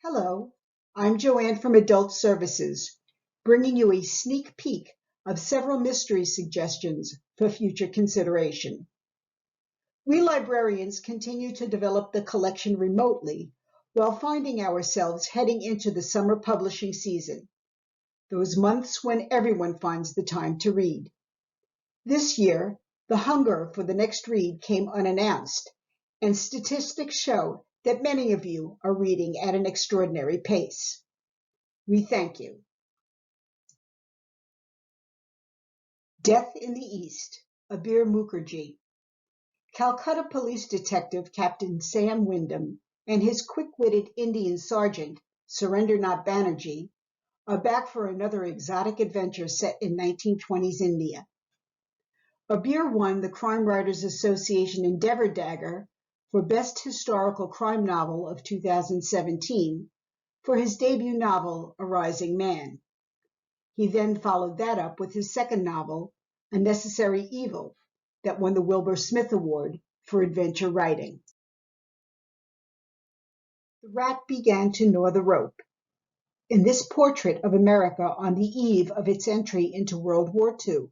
Hello, I'm Jo Ann from Adult Services, bringing you a sneak peek of several mystery suggestions for future consideration. We librarians continue to develop the collection remotely while finding ourselves heading into the summer publishing season, those months when everyone finds the time to read. This year, the hunger for the next read came unannounced, and statistics show that many of you are reading at an extraordinary pace. We thank you. Death in the East, Abir Mukherjee. Calcutta police detective Captain Sam Wyndham and his quick-witted Indian sergeant, Surendranath Banerjee, are back for another exotic adventure set in 1920s India. Abir won the Crime Writers Association Endeavor Dagger for Best Historical Crime Novel of 2017 for his debut novel, A Rising Man. He then followed that up with his second novel, A Necessary Evil, that won the Wilbur Smith Award for adventure writing. The rat began to gnaw the rope. In this portrait of America on the eve of its entry into World War II,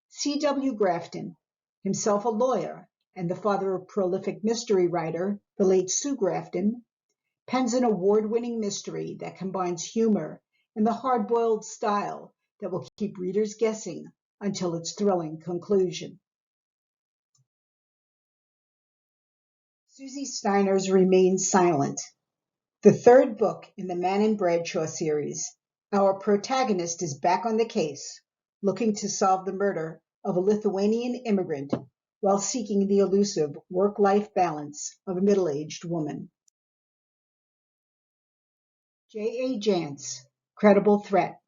C.W. Grafton, himself a lawyer and the father of prolific mystery writer, the late Sue Grafton, pens an award-winning mystery that combines humor and the hard-boiled style that will keep readers guessing until its thrilling conclusion. Susie Steiner's Remain Silent. The third book in the Man and Bradshaw series, our protagonist is back on the case, looking to solve the murder of a Lithuanian immigrant while seeking the elusive work-life balance of a middle-aged woman. J.A. Jance, Credible Threat.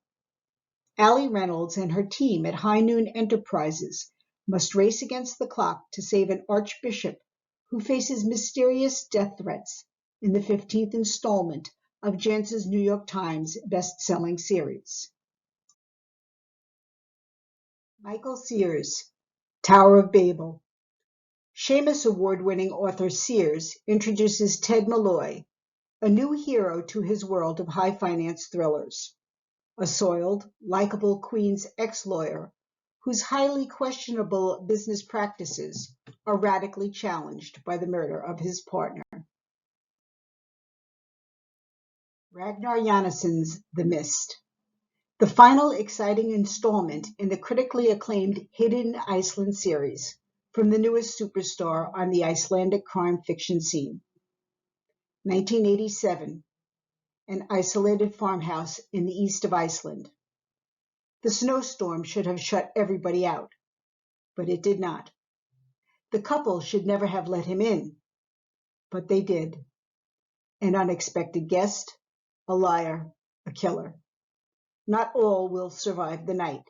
Allie Reynolds and her team at High Noon Enterprises must race against the clock to save an archbishop who faces mysterious death threats in the 15th installment of Jance's New York Times best-selling series. Michael Sears, Tower of Babel. Shamus Award-winning author Sears introduces Ted Malloy, a new hero to his world of high-finance thrillers. A soiled, likable Queens ex-lawyer whose highly questionable business practices are radically challenged by the murder of his partner. Ragnar Jonassen's The Mist, the final exciting installment in the critically acclaimed Hidden Iceland series from the newest superstar on the Icelandic crime fiction scene. 1987, an isolated farmhouse in the east of Iceland. The snowstorm should have shut everybody out, but it did not. The couple should never have let him in, but they did. An unexpected guest, a liar, a killer. Not all will survive the night,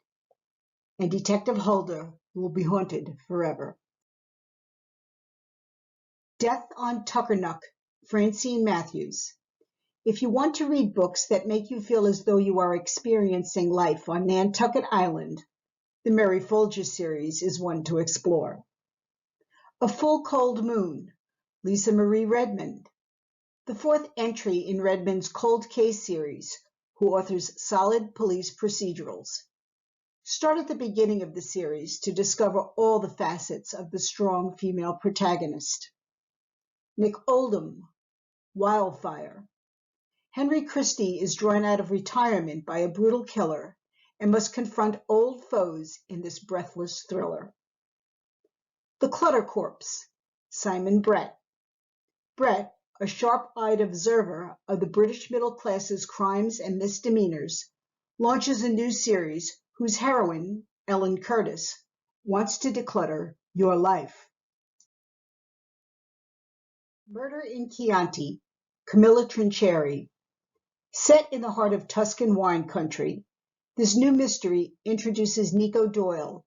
and Detective Hulda will be haunted forever. Death on Tuckernuck, Francine Matthews. If you want to read books that make you feel as though you are experiencing life on Nantucket Island, the Mary Folger series is one to explore. A Full Cold Moon, Lisa Marie Redmond, the fourth entry in Redmond's Cold Case series, who authors solid police procedurals. Start at the beginning of the series to discover all the facets of the strong female protagonist. Nick Oldham, Wildfire. Henry Christie is drawn out of retirement by a brutal killer and must confront old foes in this breathless thriller. The Clutter Corpse, Simon Brett. Brett, a sharp-eyed observer of the British middle class's crimes and misdemeanors, launches a new series whose heroine, Ellen Curtis, wants to declutter your life. Murder in Chianti, Camilla Trincheri. Set in the heart of Tuscan wine country, this new mystery introduces Nico Doyle,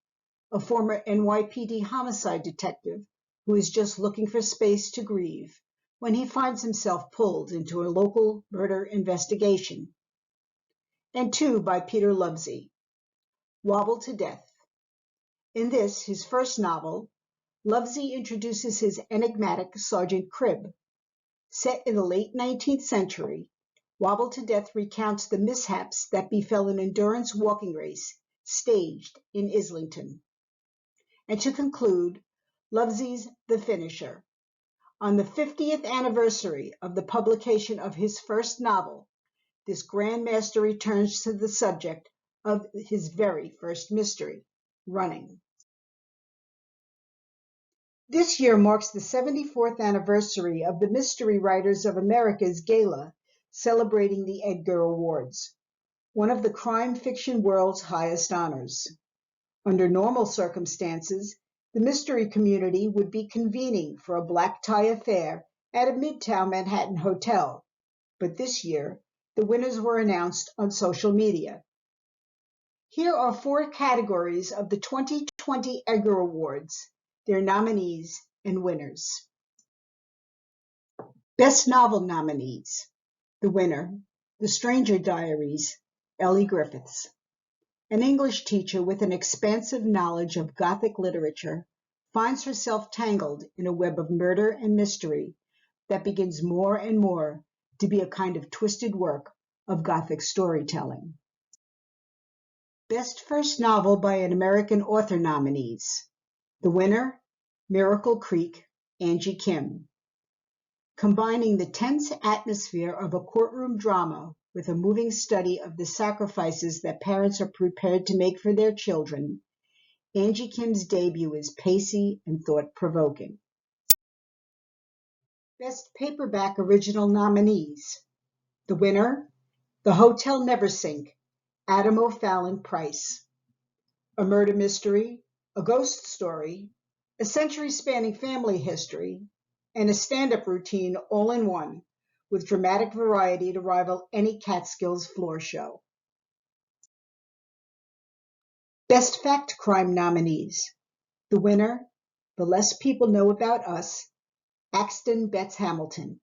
a former NYPD homicide detective who is just looking for space to grieve when he finds himself pulled into a local murder investigation. And two by Peter Lovesey, Wobble to Death. In this, his first novel, Lovesey introduces his enigmatic Sergeant Cribb. Set in the late 19th century, Wobbled to Death recounts the mishaps that befell an endurance walking race staged in Islington. And to conclude, Lovesy's The Finisher. On the 50th anniversary of the publication of his first novel, this grandmaster returns to the subject of his very first mystery, running. This year marks the 74th anniversary of the Mystery Writers of America's Gala, celebrating the Edgar Awards, one of the crime fiction world's highest honors. Under normal circumstances, the mystery community would be convening for a black tie affair at a Midtown Manhattan hotel, but this year, the winners were announced on social media. Here are 4 categories of the 2020 Edgar Awards, their nominees and winners. Best Novel nominees. The winner, The Stranger Diaries, Ellie Griffiths. An English teacher with an expansive knowledge of Gothic literature finds herself tangled in a web of murder and mystery that begins more and more to be a kind of twisted work of Gothic storytelling. Best First Novel by an American Author nominees. The winner, Miracle Creek, Angie Kim. Combining the tense atmosphere of a courtroom drama with a moving study of the sacrifices that parents are prepared to make for their children, Angie Kim's debut is pacey and thought-provoking. Best Paperback Original nominees. The winner, The Hotel Neversink, Adam O'Fallon Price. A murder mystery, a ghost story, a century-spanning family history, and a stand-up routine all in one, with dramatic variety to rival any Catskills floor show. Best Fact Crime nominees. The winner, The Less People Know About Us, Axton Betts Hamilton.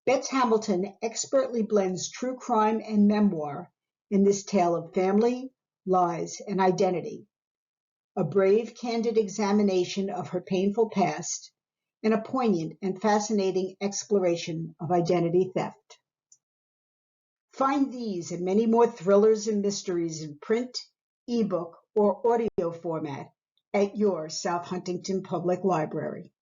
Betts Hamilton expertly blends true crime and memoir in this tale of family, lies, and identity. A brave, candid examination of her painful past, and a poignant and fascinating exploration of identity theft. Find these and many more thrillers and mysteries in print, ebook, or audio format at your South Huntington Public Library.